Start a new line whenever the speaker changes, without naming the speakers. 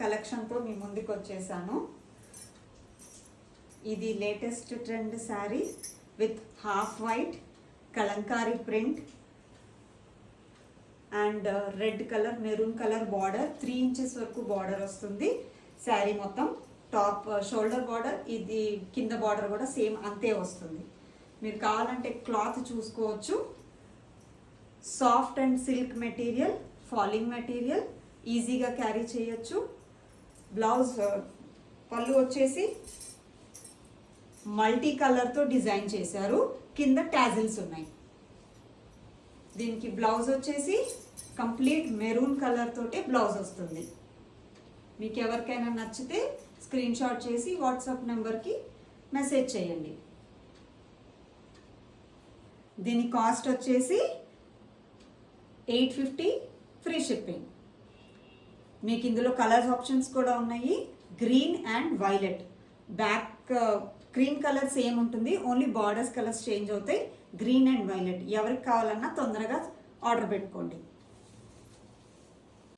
కలెక్షన్తో మీ ముందుకు వచ్చేసాను. ఇది latest trend sari with half white Kalamkari print and red colour maroon colour border, 3 inches వరకు border వస్తుంది. శారీ మొత్తం టాప్ షోల్డర్ బార్డర్, ఇది కింద బార్డర్ కూడా సేమ్ అంతే వస్తుంది. మీరు కావాలంటే క్లాత్ చూసుకోవచ్చు. Soft and silk material, falling material, ఈజీగా క్యారీ చేయొచ్చు. బ్లౌజ్ పళ్ళు వచ్చేసి మల్టీ కలర్తో డిజైన్ చేశారు, కింద టాజిల్స్ ఉన్నాయి. దీనికి బ్లౌజ్ వచ్చేసి కంప్లీట్ మెరూన్ కలర్ తోటే బ్లౌజ్ వస్తుంది. మీకు ఎవరికైనా నచ్చితే స్క్రీన్ షాట్ చేసి వాట్సాప్ నెంబర్కి మెసేజ్ చేయండి. దీని కాస్ట్ వచ్చేసి 850 ఫ్రీ షిప్పింగ్. మీకు ఇందులో కలర్స్ ఆప్షన్స్ కూడా ఉన్నాయి, green and violet. Back cream colour same ఉంటుంది, ఓన్లీ బార్డర్స్ కలర్స్ చేంజ్ అవుతాయి. గ్రీన్ అండ్ వైలెట్ ఎవరికి కావాలన్నా తొందరగా ఆర్డర్ పెట్టుకోండి.